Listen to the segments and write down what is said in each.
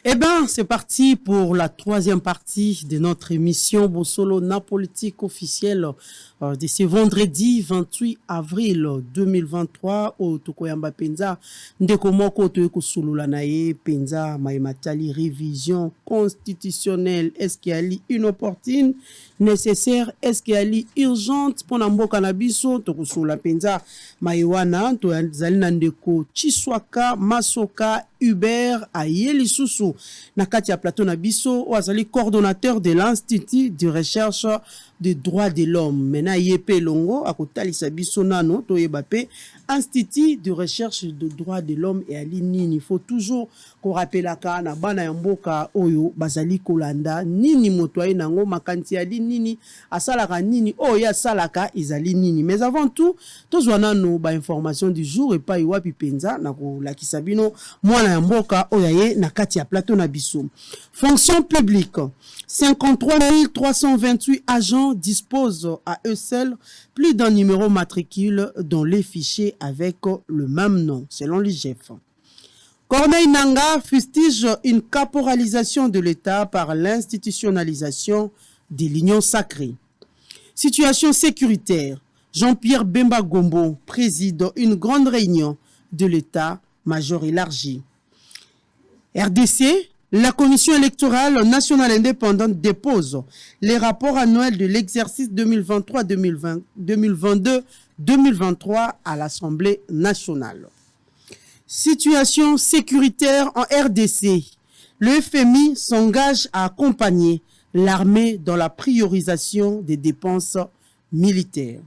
Eh bien, c'est parti pour la troisième partie de notre émission Bosolo na politique officielle de ce vendredi 28 avril 2023 au Tokoyamba Penza. Ndeko moko toyeko sulula na ye Penza maimatali révision constitutionnelle. Est-ce qu'il y a inopportune, nécessaire, est-ce qu'il y a urgente pour namboka na biso tokusula Penza maiwana to zalina ndeko Chiswaka Masoka Hubert Ayeli Susu na kati ya plateau na biso wazali coordonnateur de l'Institut de recherche des droits de l'homme. Mena yepe longo akotalisa biso nano toyeba pe Institut de recherche des droits de l'homme et ali nini. Il faut toujours qu'on rappelle ka na bana ya mboka oyo bazali kolanda nini motoye nango makanti ali nini asalaka nini oyo asalaka izali nini. Mais avant tout tozwana no ba information du jour et pas iwapi Penza na ko lakisa bino mwana ya mboka oyaye na kati ya plateau na biso. Fonction publique. 53 328 agents disposent à eux seuls plus d'un numéro matricule dans les fichiers avec le même nom, selon l'IGF. Corneille Nangaa fustige une caporalisation de l'État par l'institutionnalisation de l'Union sacrée. Situation sécuritaire. Jean-Pierre Bemba Gombo préside une grande réunion de l'État-major élargi. RDC, la Commission électorale nationale indépendante dépose les rapports annuels de l'exercice 2022-2023 à l'Assemblée nationale. Situation sécuritaire en RDC. Le FMI s'engage à accompagner l'armée dans la priorisation des dépenses militaires.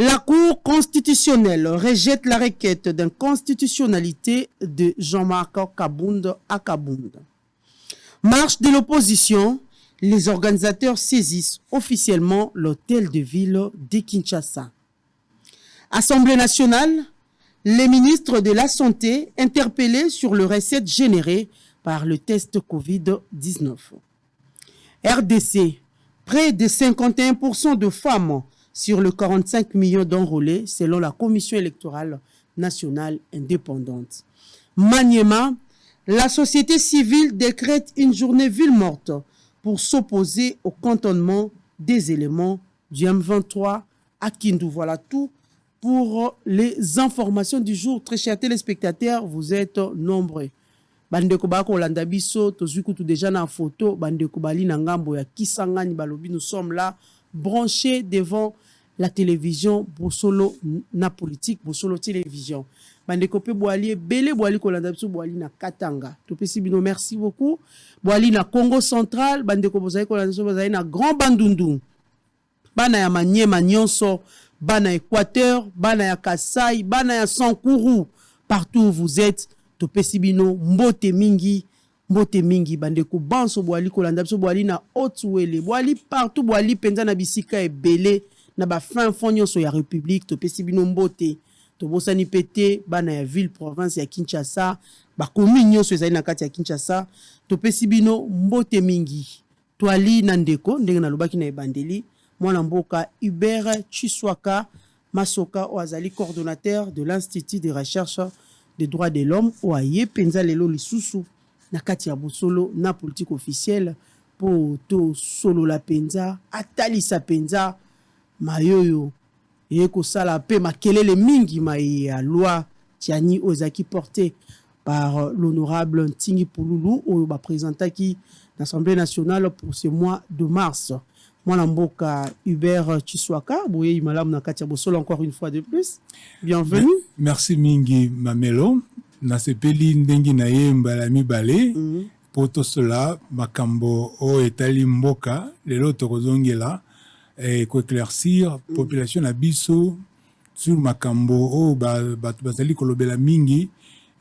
La Cour constitutionnelle rejette la requête d'inconstitutionnalité de Jean-Marc Kabound à Kabound. Marche de l'opposition, les organisateurs saisissent officiellement l'hôtel de ville de Kinshasa. Assemblée nationale, les ministres de la Santé interpellés sur le recette généré par le test Covid-19. RDC, près de 51% de femmes sur le 45 millions d'enrôlés selon la Commission électorale nationale indépendante. Maniema, la société civile décrète une journée ville morte pour s'opposer au cantonnement des éléments du M23 à Kindu. Voilà tout pour les informations du jour. Très chers téléspectateurs, vous êtes nombreux. Bandeko bako Olanda biso, tozukutu déjà na photo, bandeko bali na ngambo ya Kisangani balobi, nous sommes là branchés devant la télévision Bosolo na politique Bosolo télévision. Bandeko pe boali belé boali kolanda biso boali na Katanga. Topesi bino merci beaucoup. Boali na Congo central, bandeko bozali kolanda biso bozali na Grand Bandundu. Bana ya Maniema nyonso, bana Équateur, bana ya Kasai, bana ya Sankuru, partout où vous êtes, topesi bino mbote mingi bandeko banso boali kolanda biso boali na Haute-Ouele, boali partout boali penza na bisika ebele na ba fin fond nyonso ya République, topesi bino mbote. Tobosani pete bana ya ville province ya Kinshasa, ba komi nyonso ezali na kati ya Kinshasa, topesi bino mbote mingi. Toali na ndeko ndenge na lobaki na ebandeli mwana mboka Hubert Chiswaka Masoka oazali coordonnateur de l'Institut de recherche des droits de l'homme oaye penza lelo lisusu na kati ya Bosolo na politique officielle pour to solo la penza atalisa penza mayoyo eko sala pe makelele mingi ya loi tiani ozaki porté par l'honorable Ntingi Pouloulou au ba présentaki l'Assemblée nationale pour ce mois de mars. Mwana mboka Hubert Chiswaka boye imalam na kati ya Bosolo encore une fois de plus. Bienvenue. Merci mingi Mamelo. Na sepeli ndengi na yemba la mibale poto cela makambo o etali mboka lelo tokozongela ko éclaircir population na biso sur makambo o bazali kolobela mingi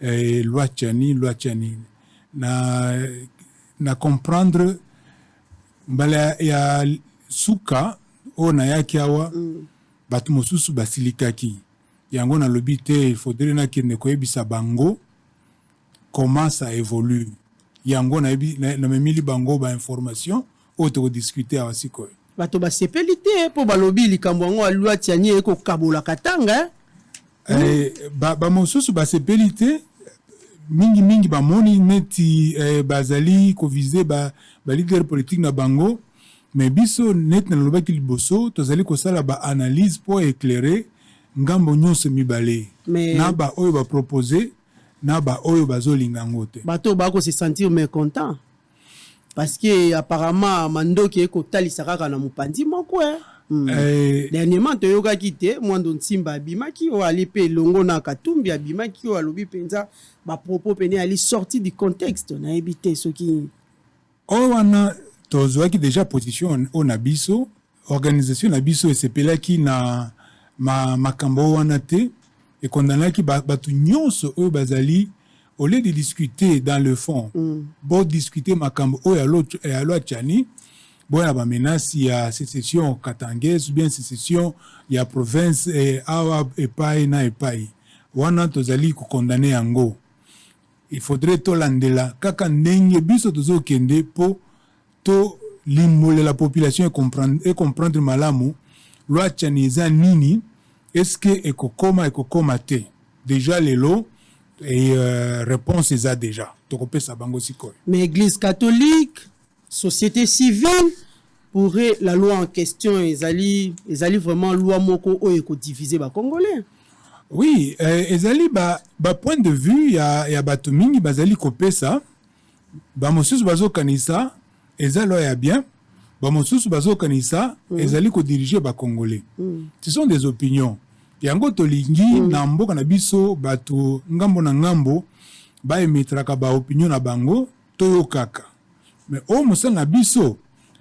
loi chani na comprendre mbala ya suka o na yaki awa batu mosusu basilikaki yango na lobi te, il faudrait na kende koyebisa bango comment ça évolue. Yango na memili bango ba information auto discuter awasiko. Bato ba sepelite po balobi likambo ngo alua tianye eko kabola katanga. Ba mosusu ba sepelite mingi bamoni neti bazali kovize ba leader politique na bango, mais biso net na lobaki liboso tozali kosala ba analyse pour éclairer ngambo nyonso mibale na ba oyo ba proposer na ba oyo bazolinga ngote bato bako se sentir mécontent parce que apparemment mandoki eko talisa kaka na mopandi moko dernièrement toyokaki te mwando ntimba abimaki oyo ali mpe elongo na katumbi abimaki oyo alobi mpenza bapropos pene ali sorti du contexte nayebi te soki oyo wana tozwaki déjà position oyo na biso organisation na biso esepelaki na makambo wana te ekondanaki bato nyonso oyo bazali au lieu de discuter dans le fond bo discuter makambo oyo ya loi Tchani boya ba menace ya sécession katangese ou bien sécession ya province awa epai na epai wana tozali kokondane yango. Il faudrait tolandela kaka ndenge biso tozokende po to limole la population et comprendre malamu loi Tchani eza nini, est-ce que ekokoma te déjà lelo et réponse eza déjà tokopesa bango sikoyo. Mais église catholique, société civile, pourrait la loi en question ezali vraiment loi moko oyo eko diviser ba congolais. Oui, ezali ba point de vue ya bato mingi bazali kopesa ba mosusu bazokanisa eza loi ya bien, ba mosusu bazokanisa ezali ko diriger ba congolais. Ce sont des opinions. Yango tolingi na mboka na biso bato ngambo na ngambo ba emetraka ba opinion na bango toyokaka. Mais o mosala na biso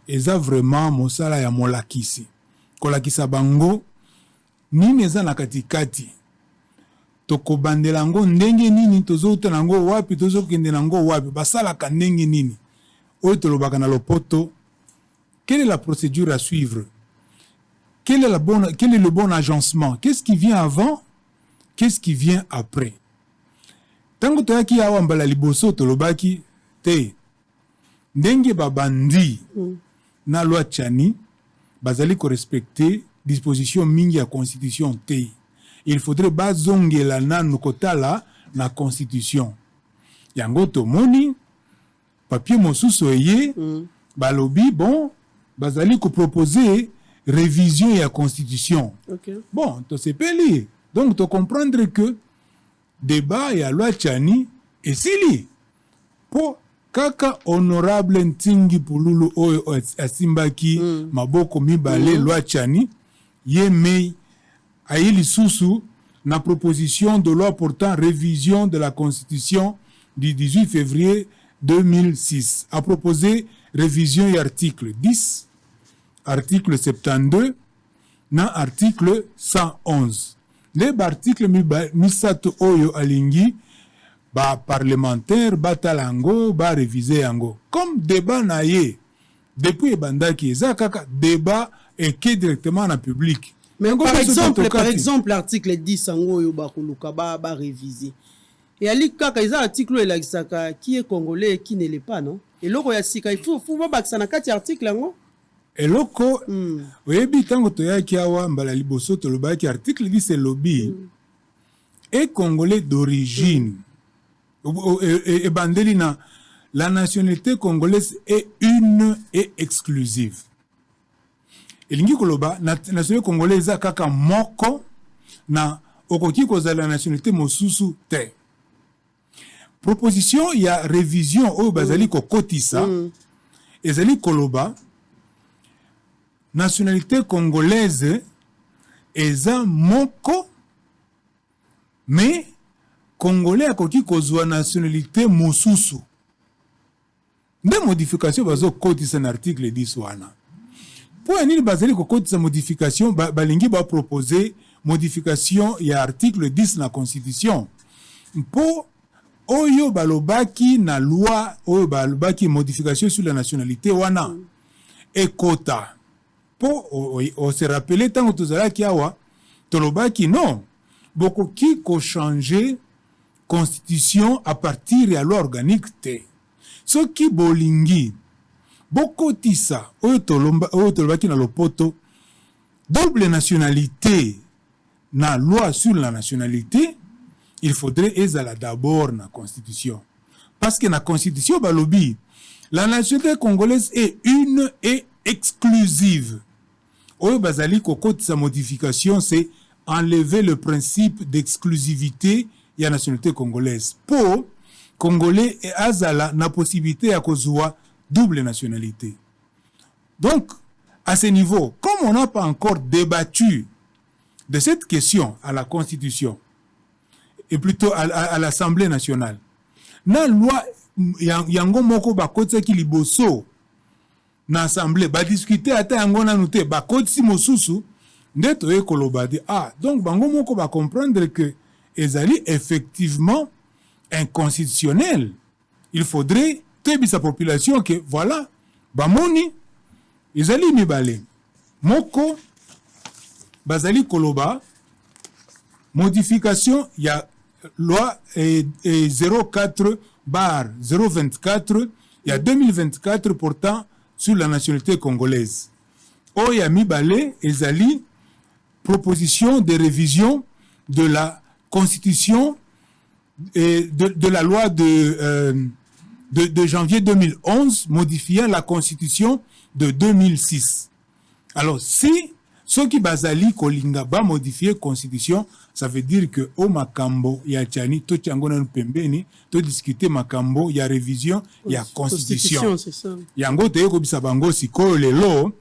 eza vraiment mosala ya molakisi. Kolakisa bango nini eza na katikati. Tokobandela ngo ndenge nini tozouta nango wapi tozokende nango wapi basalaka ndenge nini. Oyo tolobaka na lopoto. Quelle est la procédure à suivre? Quel est le bon agencement? Qu'est-ce qui vient avant? Qu'est-ce qui vient après? Tango toyaki awa mbala liboso tolobaki te ndenge babandi na loi Tchani bazali ko respecter disposition mingi ya constitution te. Il faudrait bazongela nanu kotala na constitution. Yango tomoni papier mosusu eye balobi bon bazali ko proposer révision de la constitution. Okay. Bon, to sepeli. Donc, tu comprendre que débat et la loi Tchani et sili. Po kaka honorable ntingi pululu oyo asimbaki maboko mibale loi Tchani yemei aili susu na proposition de loi portant révision de la constitution du 18 février 2006 a proposé révision et article 10 article 72 na article 111. Les articles misato oyo alingi ba parlementaire batalango ba réviser yango. Comme débat na ye depuis bandaki eza kaka débat et qui directement na public. Mais par exemple l'article 10 yango oyo ba koluka ba réviser. Et ali kaka eza article elakisaka qui est congolais et qui ne l'est pas non. Et loko ya sika il faut bakisa na kati article yango. Eloko oyebi tango toyaki awa mbala liboso tolobaki article 10 lobby et congolais d'origine et bandeli na la nationalité congolaise est une et exclusive. Elingi koloba nationalité congolaise kaka moko na okoki kozala la nationalité mosusu te. Proposition ya révision oyo bazali kokotisa ezali koloba nationalité congolaise eza moko mais congolais akoki kozwa nationalité mosusu. Nde modification bazo kotisa na article 10 wana. Po nini bazali kokotisa modification balingi ba proposer modification ya article 10 na constitution. Po oyo balobaki na loi oyo balobaki modification sur la nationalité wana ekota. Po on se rappelait tant que tozalaki awa tolobaki non bokoki ko changer constitution à partir ya loi organique te. Soki bolingi bokotisa oyo tolobaki na lopoto double nationalité na loi sur la nationalité il faudrait ezala d'abord na constitution. Parce que la constitution, balobi, la nationalité congolaise est une et exclusive. Oyo bazali kokoti sa modification, c'est enlever le principe d'exclusivité de la nationalité congolaise. Pour Congolais et azala na possibilité à kozwa double nationalité. Donc, à ce niveau, comme on n'a pas encore débattu de cette question à la Constitution, et plutôt à l'Assemblée nationale, na loi yango moko bakotsa ki liboso na assemblée ba discuter ata yango na noté bakotsi mosusu ndeto ekoloba de donc bango moko ba comprendre que ezali effectivement inconstitutionnel. Il faudrait tebi sa population que voilà bamoni ezali mibale moko bazali koloba modification ya loi 04/024 il y a 2024 portant sur la nationalité congolaise. Oya mibale ezali proposition de révision de la constitution et de la loi de janvier 2011 modifiant la constitution de 2006. Alors si ceux qui bazali kolinga ba modifier constitution, ça veut dire que au makambo ya tchani to tchangona pembeni to discuter makambo ya révision ya constitution. C'est ça. Yango te ko bisa bango siko lelo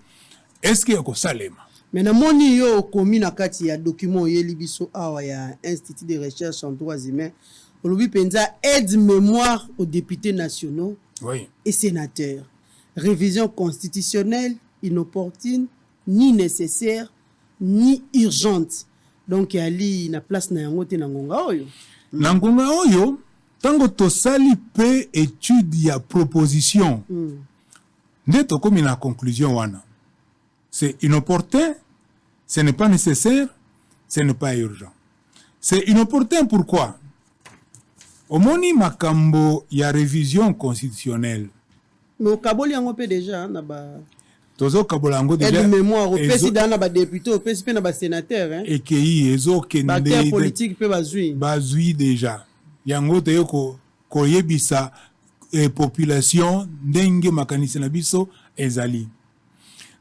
est-ce que ko salema. Mais na moni yo komi na kati ya document yeli biso awa ya Institut de recherche en droits humains. Olobi penza aide mémoire aux députés nationaux et sénateurs. Révision constitutionnelle inopportune, ni nécessaire, ni urgente. Donc, il y a na place na yango te na ngonga oyo. Na ngonga oyo, tango tosali pe étude ya proposition. Nde tokomi na conclusion wana. C'est inopportun, ce n'est pas nécessaire, ce n'est pas urgent. C'est inopportun pourquoi? Omoni makambo ya révision constitutionnelle. Mais au Kaboli yango pe déjà na ba tozo kabolango déjà aide mémoire au président na ba député au président na ba sénateur hein et qui ezo kende acteur politique pe bazui déjà yango te ko koyebisa population ndenge makanisi na biso ezali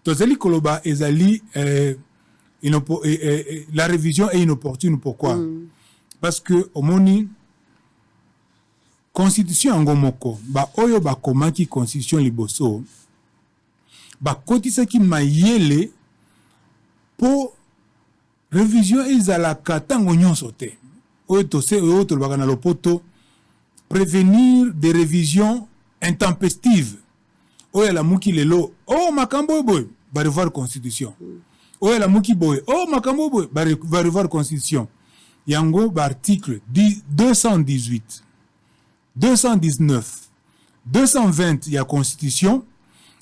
tozali koloba ezali la révision est inopportune. Pourquoi? Parce que omoni constitution yango moko ba oyo ba komaki constitution liboso ba kotisaki mayele po révision ezalaka tango nyonso te oyo tose oyo tolobaka na lopoto prévenir des révisions intempestives oyo la muki lelo makambo boy ba revoir constitution oyo la muki boy makambo boy ba revoir constitution yango ba article 218 219 220 ya constitution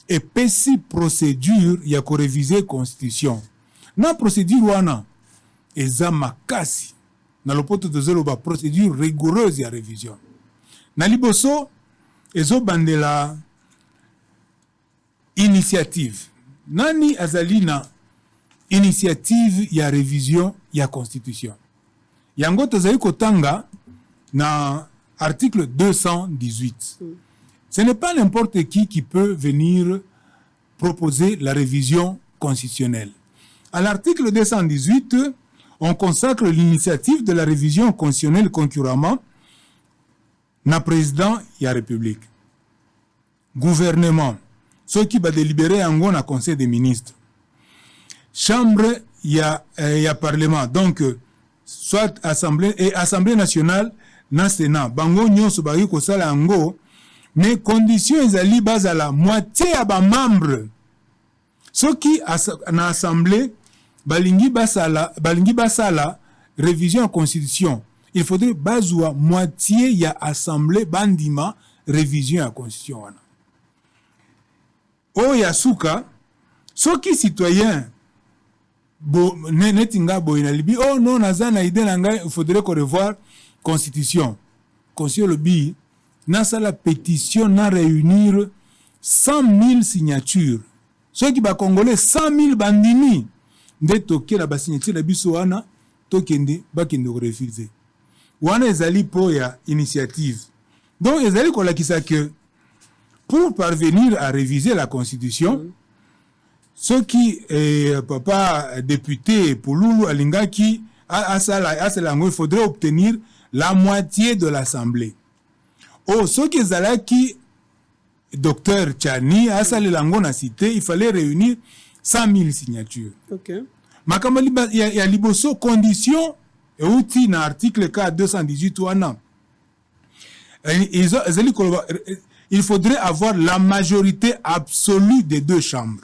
et pesi procédure ya ko réviser constitution na procédure wana eza makasi na lopoto tozoloba procédure rigoureuse ya révision na liboso ezo bandela initiative nani azali na initiative ya révision ya constitution yango tozali kotanga na article 218. Ce n'est pas n'importe qui peut venir proposer la révision constitutionnelle. À l'article 218, on consacre l'initiative de la révision constitutionnelle concurremment na président de la République. Gouvernement, ceux qui va délibérer en na conseil des ministres. Chambre, il y a parlement, donc soit assemblée nationale, na Sénat, bango nyonso baki kosala yango, mais condition ezali bazala moitié ya ba membre. Soki na assemblée balingi basala révision en constitution, il faudrait bazwa moitié ya assemblée bandima révision en constitution wana. O ya suka soki citoyen netinga boina libi non nazana idée na ngai il faudrait qu'on revoir constitution. Constitution le bi na la pétition na réunir 100 000 signatures. Ceux qui ba congolais 100 000 bandimi nde toke la ba signature la biso wana tokende ba kende refuser. wana ezali po ya initiative. Donc ezali kolakisa que pour parvenir à réviser la constitution, ceux qui papa député Pouloulou alingaki il faudrait obtenir la moitié de l'assemblée. Oh, ceux qui ezalaki docteur Tchani asalelango na cité, il fallait réunir 100 000 signatures. OK. Makamali ya liboso condition et outil na article K 218 wana. Il faudrait avoir la majorité absolue des deux chambres.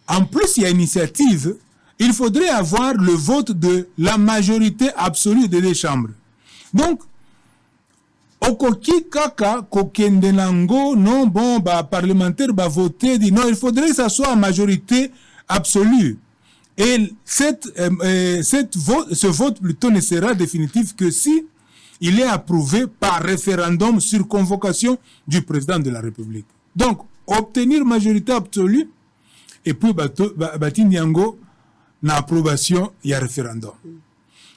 En plus, il y a initiative, il faudrait avoir le vote de la majorité absolue des deux chambres. Donc, okoki kaka kokendenango non bon parlementaire voter dit non, il faudrait que ça soit en majorité absolue. Et ce vote plutôt ne sera définitif que si il est approuvé par référendum sur convocation du président de la République. Donc, obtenir majorité absolue et puis batindi yango na approbation ya référendum.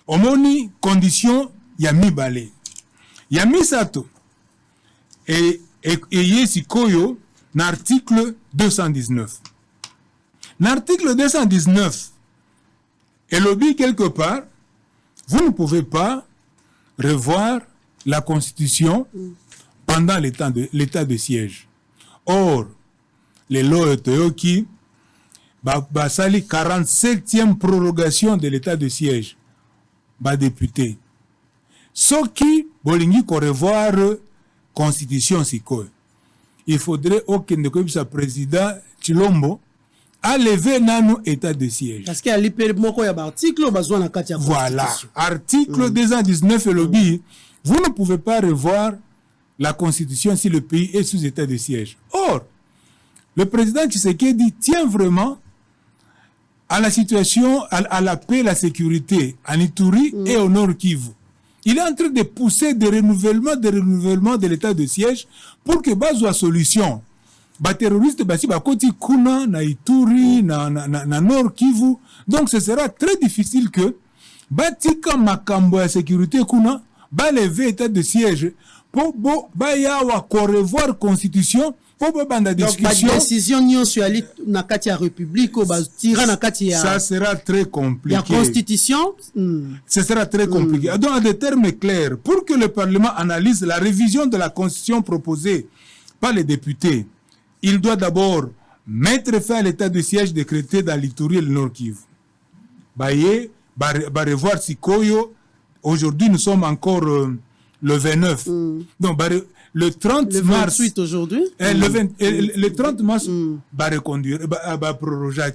Omoni condition ya mibale. Ya misato et yesikoyo na article 219. L'article 219 est lobby quelque part, vous ne pouvez pas revoir la constitution pendant l'état de siège. Or, les lois Toyoki basali 47e prorogation de l'état de siège ba député. Soki bolingi ko revoir constitution sikoyo. Il faudrait aucun sa président Chilombo a levé nano état de siège. Parce qu'il y a l'article besoin na kati ya voilà, article 219 lobby, vous ne pouvez pas revoir la constitution si le pays est sous état de siège. Or, le président Tshisekedi tient vraiment à la situation, à la paix, la sécurité en Ituri et au Nord Kivu. Il est en train de pousser des renouvellements de l'état de siège pour que bazwa solution. Ba terroriste basi ba koti kuna na Ituri na Nord Kivu. Donc ce sera très difficile que batika makambo ya sécurité kuna ba lever état de siège pour ba yawa ko revoir constitution pour banda discussion. Donc décision nyonso ya na kati ya république ba tira na kati ya. Ça sera très compliqué. La constitution, ce sera très compliqué. Donc en des termes clairs, pour que le Parlement analyse la révision de la constitution proposée par les députés, il doit d'abord mettre fin à l'état de siège décrété dans l'Ituri et le Nord Kivu. Baye, revoir Sikoyo. Aujourd'hui, nous sommes encore le 29. Donc, le 30 le mars. 28 aujourd'hui. Le 30 mars, reconduire, proroger.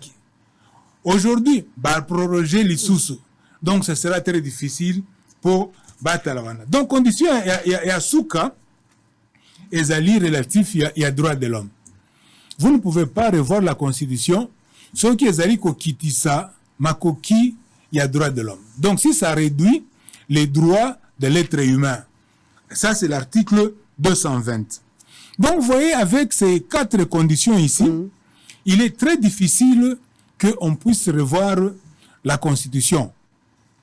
Aujourd'hui, proroger l'Issoussou. Donc, ce sera très difficile pour Batalavana. Donc, condition, il y a Souka, et Zali relatif, il y a droit de l'homme. Vous ne pouvez pas revoir la Constitution. Ce qui est Zali Kokitissa, Makoki, il y a droit de l'homme. Donc, si ça réduit les droits de l'être humain, ça, c'est l'article 220. Donc, vous voyez, avec ces 4 conditions ici, il est très difficile qu'on puisse revoir la Constitution.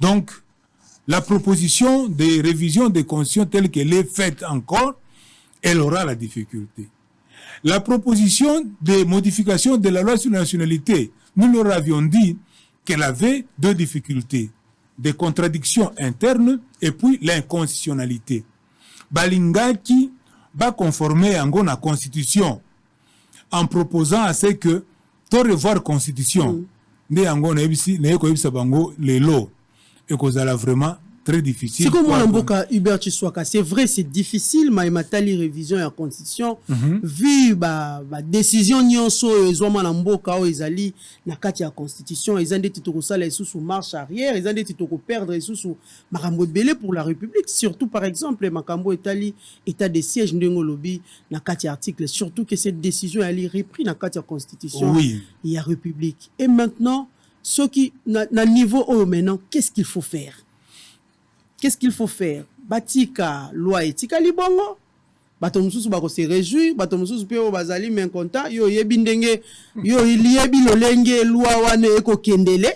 Donc, la proposition de révision des constitutions telle qu'elle est faite encore, elle aura la difficulté. La proposition de modification de la loi sur la nationalité, nous leur avions dit qu'elle avait 2 difficultés, des contradictions internes et puis l'inconstitutionnalité. Balingaki va conformer à la constitution en proposant à ce que to revoir constitution ne yango na ebisi na yeko ebisa bango lelo et kozala vraiment très difficile. C'est comme on mboka Hubert Chiswaka, c'est vrai, c'est difficile mais matali révision ya constitution vu ba décision nyonso ezoma na mboka o ezali na kati ya constitution ezande titoko sala sous marche arrière ezande titoko perdre sous makambo belé pour la République, surtout par exemple makambo etali état de siège ndengo lobi na kati article, surtout que cette décision elle repris na kati ya constitution il y a République. Et maintenant ce qui na niveau maintenant, qu'est-ce qu'il faut faire? Qu'est-ce qu'il faut faire? Batika loi etika libongo. Bato mususu bako se réjouir, bato mususu pe o bazali men content, yo yebi ndenge, yo yebi lolenge loi wane eko kendele.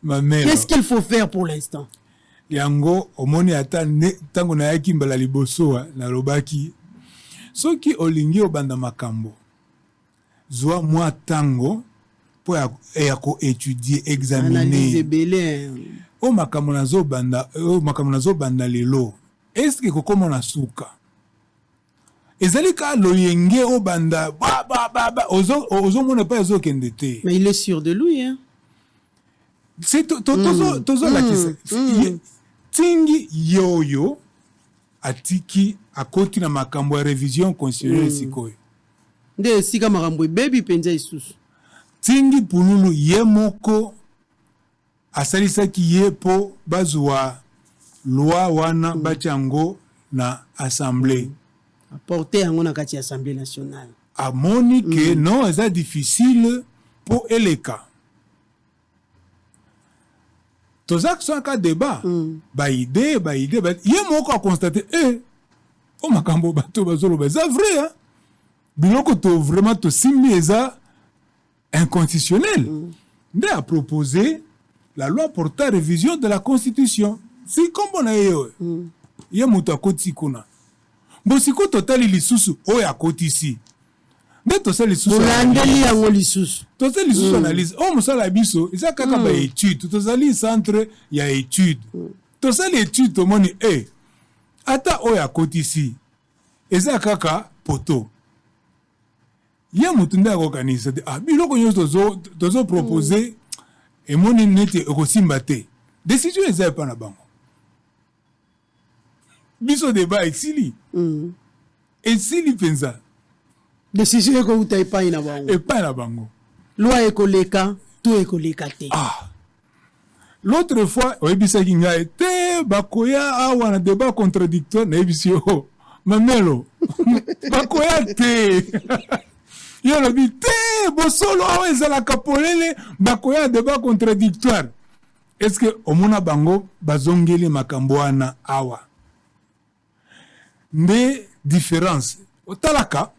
Ma mère. Qu'est-ce qu'il faut faire pour l'instant? yango omoni ata ntango nayaki mbala liboso nalobaki soki olingi obanda makambo zwa mwa ntango mpo ya koétudie examiner o makambo nazobanda lelo eske kokoma na suka ezali ka loyenge obanda ozomona pa ezokende te. Mais il est sûr de lui, hein. C'est tozolakisa tingi yoyo atiki akoti na makambo ya révision constitutionnelle sikoyo nde esika makambo ebebi mpenza isusu tingi pululu ye moko asalisaki ye mpo bazwa loi wana batia yango na assemblée apporte yango na kati ya assemblée nationale amoni ke non eza difficile mpo eleka tozaki soka débat baide ye moko akonstate o makambo bato bazoloba eza vrai hein? Biloko to vraiment tosimbi eza inconstitutionnel nde a proposé la loi portant révision de la constitution si kombo na ye moto akoti kuna bosiko totali lisusu oyo akotisi nde tosali lisusu olandeli yango lisusu tosali lisusu analyse o mosala ya biso eza kaka baétude tozali centre ya étude tosali étude tomoni ata oyo akotisi eza kaka poto ye motu nde akokanisa te biloko nyonso tozopropose emoni neti ekosimba te décision eza epa na bango biso débat esili mpenza décision ekouta epai na bango loi ekoleka to ekoleka te l'autre fois oyebisaki ngai te bakoya awa na débat contradictoire nayebisi yo mamelo bakoya te yo lobi te bosolo awa ezalaka polele bakoya débat contradictoire est-ce que omona bango bazongeli makambo wana awa nde différence otalaka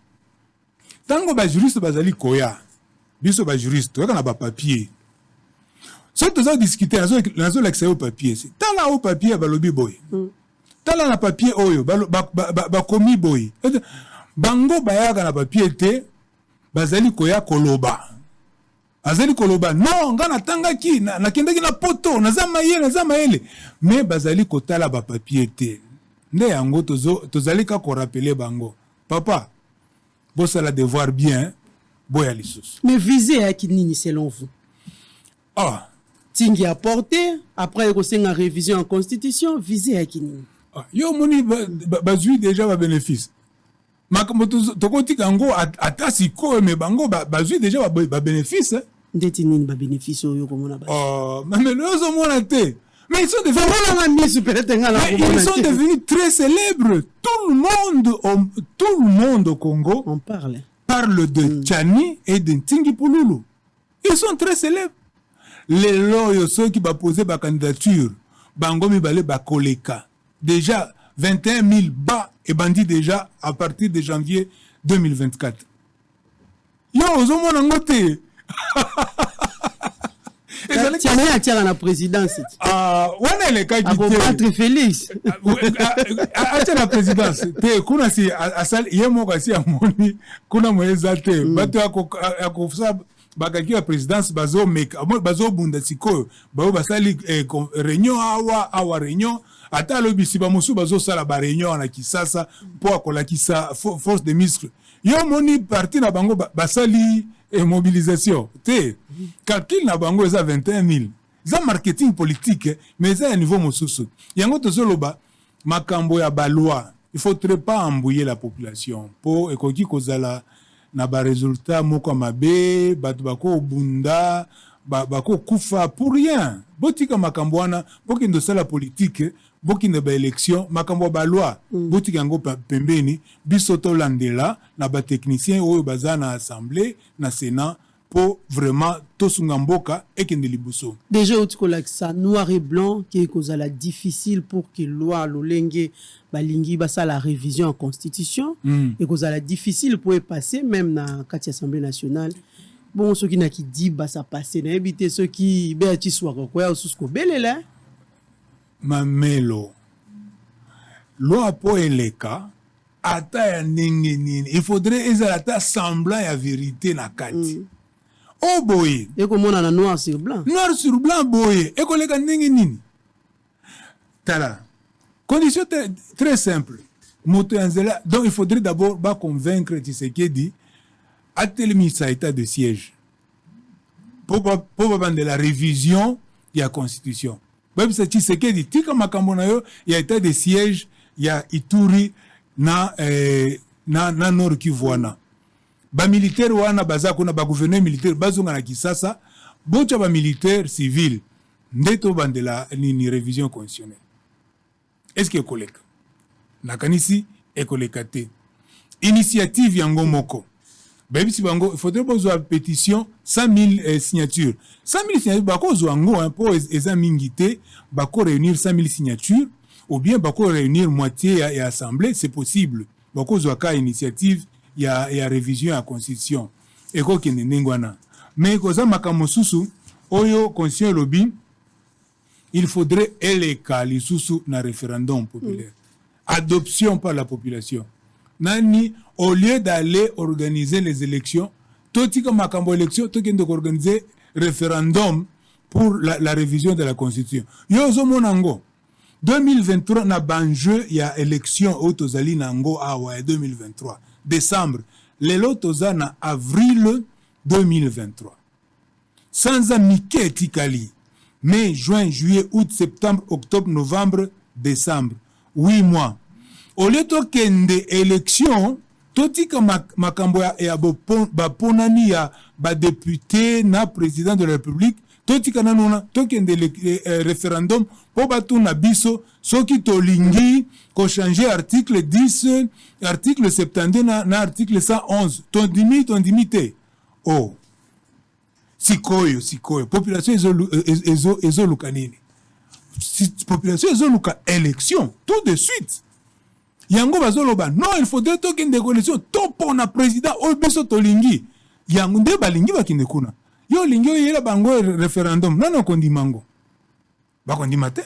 tango bajuriste bazali koya biso bajuriste toyaka na bapapier soki toza discuter nazolakisa yo papier tala o papier balobi boye tala na papier oyo bakomi boye bango bayaka na papier te bazali koya koloba azali koloba non nga natangaki nakendaki na poto naza mayele me bazali kotala bapapier te nde yango tozali ka korapele bango papa bosala devoir bien boya lisusu mais visé à nini selon vous tingi apporté après ekosenga révision en constitution visé à nini yo moni bazwi déjà ba bénéfice makambo tokotika yango ata sikoyo me bango bazwi déjà ba bénéfice ndeti nini ba bénéfice oyo komona mamelo ozomona te mais ils sont devenus très célèbres. Tout le monde au Congo parle de Tchani et de Tingi Pululu. Ils sont très célèbres. Les loyaux, ceux qui vont poser ma candidature, Bangomi Balé Bakoleka. Déjà, 21 000 bas et bandits déjà à partir de janvier 2024. Yo, ozomo nangote. Tiens la présidence. Wana le cas du Félix. Acha la présidence. Te kuna si asal yemo kasi amoni kuna mweza te. Bato akofusa bakaki la présidence bazo meka bazo bunda sikoyo bazo basali réunion awa réunion ata lobi si ba musu bazo sala ba réunion na Kisasa po akolakisa force de muscle. Yo moni parti na bango basali et mobilisation. Te, calcul na bango eza 21 000. Za marketing politique, mais eza à niveau mosusu. Yango tozoloba, makambo ya baloi. Il faut très pas embrouiller la population. Po ekoki kozala na ba résultat moko mabe, batu bako bunda, bako kufa pour rien. Botika makambo wana, boki ndo sala politique, boki ndo ba élection, makambo ba loi. Botika yango pembeni, biso to landela na ba technicien oyo baza na assemblée, na sénat pour vraiment tosunga mboka ekende liboso. Déjà ça noir et blanc qui est kozala difficile pour que loi lolenge balingi basa la révision en constitution et kozala difficile pour passer même na kati assemblée nationale. Bon ceux qui na qui dit bah ça passer na éviter ceux qui béati soit quoi sous ko belela mamelo loi po eleka ata ya ndenge nini il faudrait ezala ata semblant ya vérité na kati o boye ekomona noir sur blanc boye ekoleka ndenge nini tala condition très simple moto ya nzela donc il faudrait d'abord convaincre Tshisekedi atelemisa état de siège pour babande la révision ya constitution babisa Tshisekedi tika makambo na yo ya état de siège ya Ituri na Nord Kivu wana bamilitaire wana baza kuna bagouverneur militaire bazonga na Kisasa bocha bamilitaire civil ndeto bandela ni révision constitutionnelle. Est-ce que koleka nakanisi ekoleka te initiative yango moko babisi bango il faudrait bozwa pétition 100 000 signatures 100 000 signatures bako zwa ngo po eza mingi te bako réunir 100 000 signatures ou bien bako réunir moitié ya assemblée, c'est possible. Bako zwa initiative ya révision ya constitution eko kende ndengwana mais koza makamosusu oyo constitution lobby il faudrait eleka lisusu na référendum populaire adoption par la population nani au lieu d'aller organiser les élections totika makambo élection tokende organiser référendum pour la révision de la constitution yo zo monango 2023 na banjeu ya élection autozali nango awa 2023 décembre lelo toza na avril 2023 sans amike etikali mai juin juillet août septembre octobre novembre décembre 8 mois au lieu tokende élection totika makambo ya baponani ya badéputé na président de la république totika nanona tokende référendum po batuna biso soki tolingi ko changer article 10 article 72 na article 111 tondimi te oh sikoyo population ezoluka nini population ezoluka élection tout de suite yango bazoloba non il faudrait tokende élection to pona président oyo biso tolingi yango nde balingi bakende kuna yo lingi oyela bango référendum nani akondimango bakondima te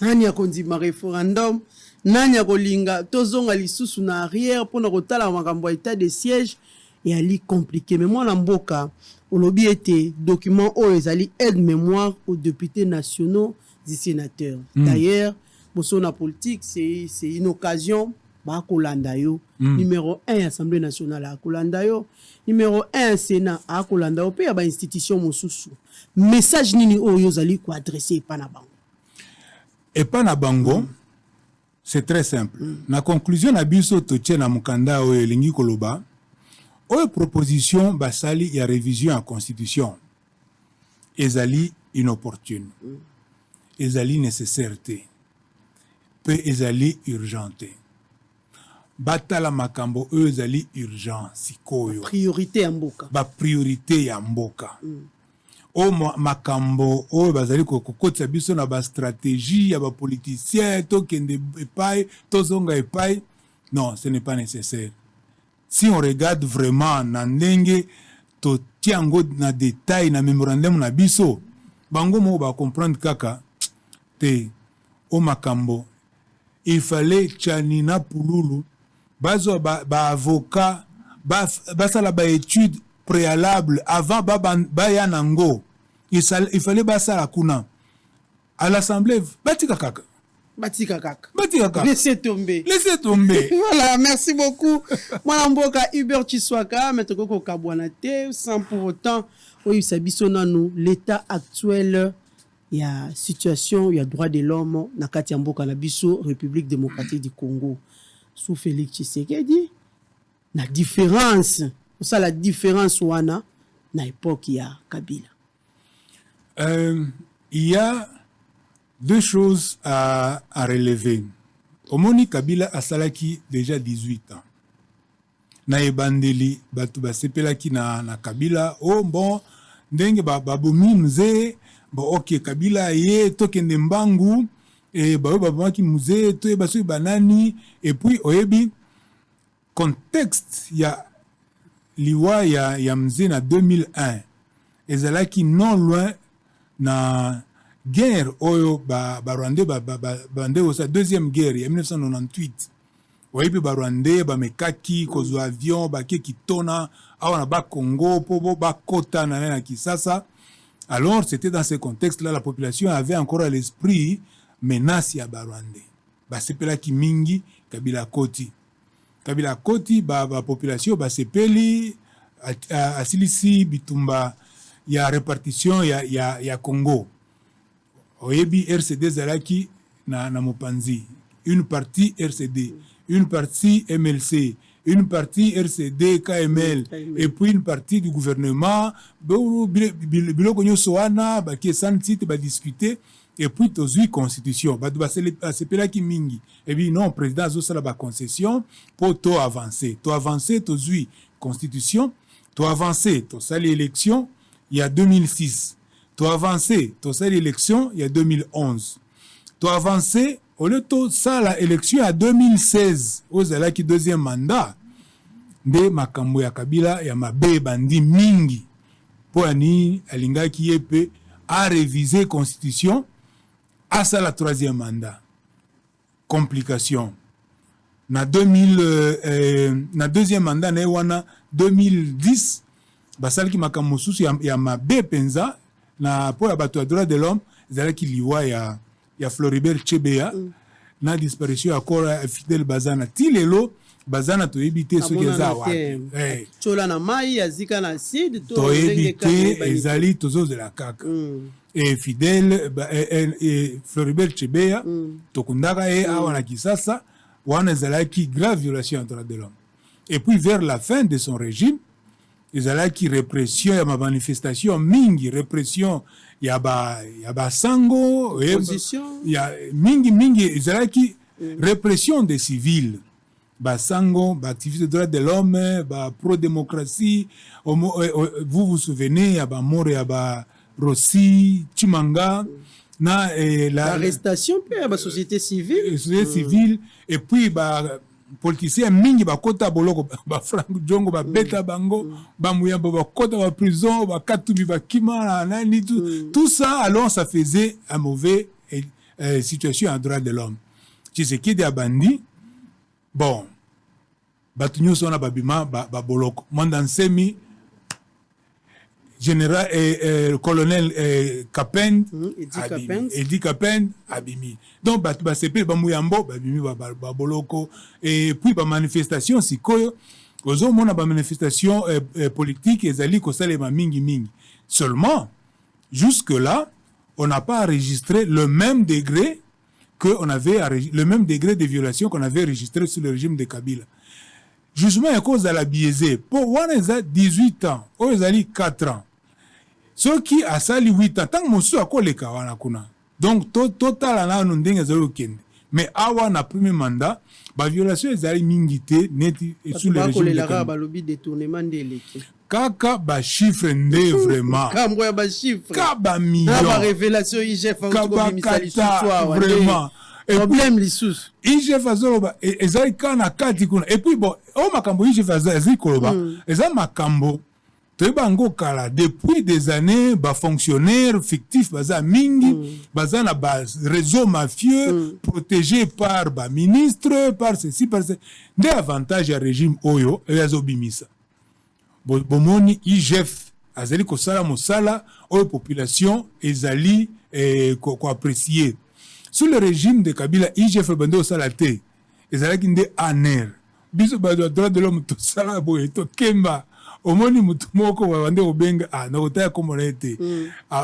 nani akondima référendum nani akolinga tozonga lisusu na arrière mpona kotala makambo ya état de siège eyali compliqué mais mwana mboka olobi ete document oyo ezali aide mémoire aux députés nationaux et sénateurs d'ailleurs boso na politique c'est une occasion bakolanda yo numéro 1 Assemblée nationale akolanda yo numéro 1 Sénat akolanda yo pe ya ba institution mosusu message nini oyo zali ko adresser epa na bango c'est très simple na conclusion na biso to tient na mukanda oyo elingi koloba oyo proposition basali ya révision ya constitution ezali inopportune ezali nécessaire te pe ezali urgente batala makambo oyo ezali urgent sikoyo priorité ya mboka priorité ya mboka o makambo oyo bazali kokotisa biso na stratégie ya politicien tokende epai tozonga epai non ce n'est pas nécessaire si on regarde vraiment na ndenge totiango na détail na mémorandum na biso bango mo ba comprendre kaka te o makambo il fallait Tchanina Pululu bazo avocat basala ba étude préalable avant ba nango il fallait basala kuna à l'assemblée batika kaka laissez tomber voilà merci beaucoup mwana mboka Hubert Chiswaka metoko kabwana te sans pour autant oyo sabiso nanu l'état actuel ya situation ya droit de l'homme na kati ya mboka na biso République démocratique du Congo sous Félix Tshisekedi na différence ça la différence wana na époque ya Kabila il y a deux choses à relever. Omoni Kabila asalaki déjà 18 ans. Na ebandeli batu basepelaki na Kabila oh bon ndenge babomi mzee bon OK Kabila ye tokende mbangu et babaki mzee to baso banani et puis oyebi contexte ya liwa ya mzee na 2001 ezalaki non loin na guerre oyo Rwandais bande osa deuxième guerre ya 1998 oyebi Rwandais bamekaki kozwa avion bake kitona awa na Congo po bakota na Kisasa. Alors c'était dans ce contexte là la population avait encore à l'esprit menace ya Rwandais basepelaki mingi Kabila Koti population basepeli asilisi bitumba ya répartition ya Congo. Oyebi RCD zalaki na mopanzi, une partie RCD, une partie MLC, une partie RCD KML et puis une partie du gouvernement biloko nyonso wana baki santi ba discuter et puis tozui constitution basepelaki mingi et puis non président azosala ba concession pour to avancer tozui constitution to avancer to sali élection il y a 2006 to avancer to sali élection il y a 2011 to avancer au lieu to sala élection à 2016 ozalaki deuxième mandat nde makambo ya Kabila ya mabe bandi mingi po ani alingaki yepe a réviser constitution à ça la troisième mandat. Complication. Na deuxième mandat na wana 2010 basalaki makambo susu ya mabe penza na po ya bato ya droit de l'homme zalaki liwa ya Floribert Chebeya na disparition ya kora Fidel Bazana tilelo Bazana to ebite soki eza wapi chola na mai azika na acide to ebite ezali tozo de la kaka et Fidel et Floribert Chebeya tokundaka e awa na Kisasa wana ezalaki grave violation des droits de l'homme. Et puis vers la fin de son régime ezalaki répression ya ma manifestation mingi répression ya ba sango opposition ya mingi ezalaki répression des civils Basango, activiste de droits de l'homme, pro-démocratie. Vous vous souvenez, il y a mort, il y a Rossi, Chimanga, l'arrestation, puis la société civile. Société civile, et puis politiciens mingi bakota boloko ba Frank Jongo ba beta bango ba muyamba ba kota ba prison ba katubi ba kima nani tout ça alors ça faisait un mauvais situation en droit de l'homme. Tshisekedi abandi bon batu nyonso na babima ba boloko Mandansemi général colonel Kapend Edi Kapend abimi donc batu ba sepe ba muyambo babimi ba boloko et puis ba manifestation sikoyo ozo mona ba manifestation politique ezali ko salema mingi seulement jusque là on n'a pas enregistré le même degré le même degré de violation qu'on avait enregistré sous le régime de Kabila. Jugement à cause de la biaisée. Pour Waneza 18 ans, Ozali 4 ans. Ceux qui a sali 8 ans, tant que monsieur a collé kawana kuna. Donc total na nundenge zalo kende. Mais awa na premier mandat, ba violation ezali mingité neti sous le régime de Kabila. Ba lobby détournement de l'équipe. Kaka ba chiffre nde vraiment. Kambo ba chiffre. Kaba million. Ba révélation IGF en tout cas misali soir. Vraiment. Problème lisous. IGF azoloba ezali kana kati kuna. Et puis bon, o makambo IGF azali koloba. Ezali makambo Tebango kala depuis des années ba fonctionnaires fictifs baza mingi baza na réseau mafieux protégé par ba ministre par ceci par cela des avantages à régime oyo yazobimisa bomoni IGF azali ko sala mosala oyo population ezali ko apprécier sous le régime de Kabila IGF bando sala te ezali nde aner biso ba droit de l'homme to sala boye to kemba omoni mutu moko bande obenga na kotaya komolete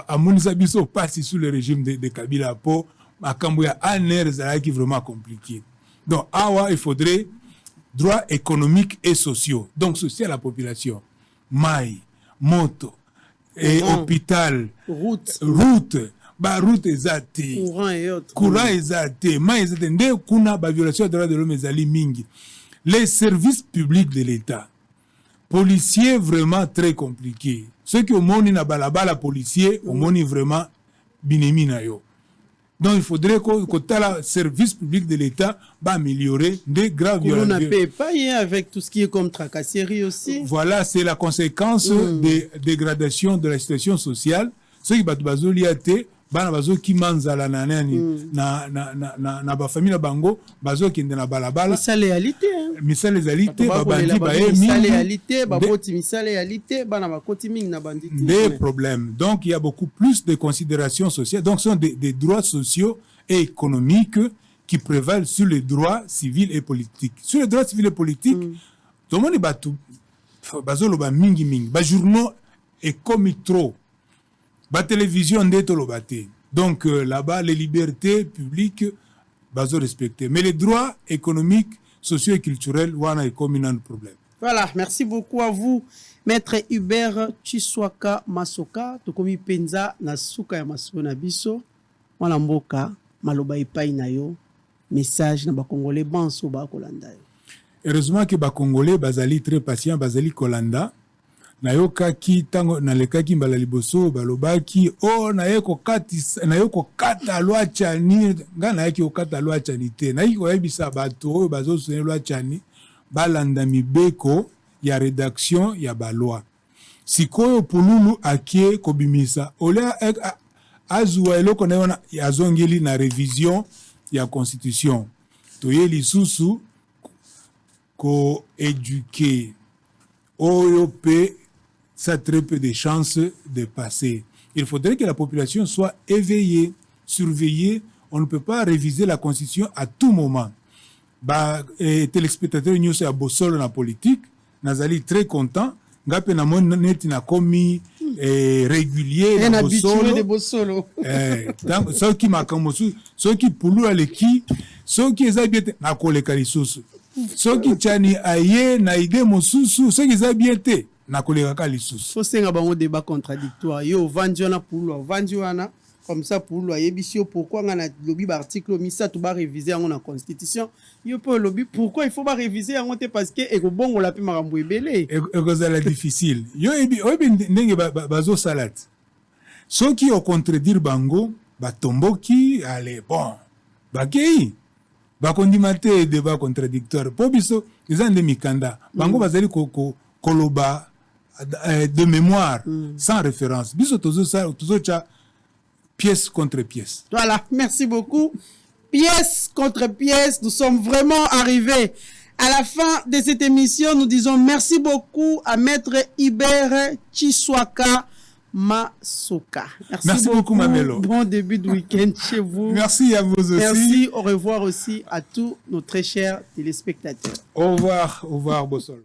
amonisa biso passe sous le régime de Kabila po makambo ya aner ezalaki vraiment compliqué. Donc awa il faudrait droits économiques et sociaux, donc social à la population, mai, moto et hôpital, route ba route ezate courant ezate mai ezate nde kuna ba violation des droits de l'homme ezali mingi. Les services publics de l'État, policiers vraiment très compliqués. Ceux qui ont moni na balabala policier, ont moni vraiment binemi na yo. Donc il faudrait que le service public de l'État va améliorer des graves violations. On ne peut pas y avec tout ce qui est comme tracasserie aussi. Voilà, c'est la conséquence des dégradations de la situation sociale. Ceux qui battent bazoliate, bana bazo ki manzala na nani na ba famille bango bazo kende na balabala misale réalité misale réalité babandi ba misale réalité baboti misale réalité bana bakoti mingi na banditi des problèmes. Donc il y a beaucoup plus de considérations sociales. Donc ce sont des droits sociaux et économiques qui prévalent sur les droits civils et politiques. Sur les droits civils et politiques, tout le monde est battu. Bazolo ba mingi mingi ba journaux et comme trop ba télévision ndeto lo baté. Donc là-bas les libertés publiques bazo respecter, mais les droits économiques, sociaux et culturels wana est comme un problème. Voilà, merci beaucoup à vous Maître Hubert Chiswaka Masoka tokomi penza na suka ya masoka na biso wana mboka maloba epai na yo message na ba congolais banso ba kolanda yo. Heureusement que les Congolais bazali très patients, bazali kolanda. Nayoka ki tango nalekaki mbala liboso balobaki nayeko kata loi chani nga nayeki okata loi chani te. Nayeki koyebisa bato oyo bazosone loi chani balanda mibeko ya rédaction ya ba loi. Sikoyo pululu akie kobimisa ole azwa eloko na yona azongeli na révision ya constitution. Toye lisusu éduquer OEP, ça a très peu de chances de passer. Il faudrait que la population soit éveillée, surveillée. On ne peut pas réviser la constitution à tout moment. Téléspectateurs nous c'est à bossolo na politique, nazali très content. Ngape na mon net na komi régulier na bossolo. Donc ceux qui makamosu, ceux qui poulou aleki, ceux qui ezabete na koleka lisusu. Soki chani aye na ide mosusu soki za bien te na koleka ka lisusu. Faut senga bango débat contradictoire. Yo vandi wana pour vandi wana comme ça pour lo yebisio pourquoi ngana lobby ba article misa to ba réviser en constitution. Yo peut lobby pourquoi il faut ba réviser en parce que eko bongo la pe makambo ebele. Eko za la difficile. Yo ebi ndenge bazo salat. Soki au contredire bango ba tomboki allez bon. Bakei bakondimate débat contradictoire po biso eza nde mikanda bango bazali koloba de mémoire sans référence biso tozo cha pièce contre pièce. Voilà, merci beaucoup. Pièce contre pièce, nous sommes vraiment arrivés à la fin de cette émission. Nous disons merci beaucoup à Maître Hubert Chiswaka Masoka. Merci beaucoup, Mamelo. Bon début de week-end chez vous. Merci à vous aussi. Merci, au revoir aussi à tous nos très chers téléspectateurs. Au revoir, Bossolo.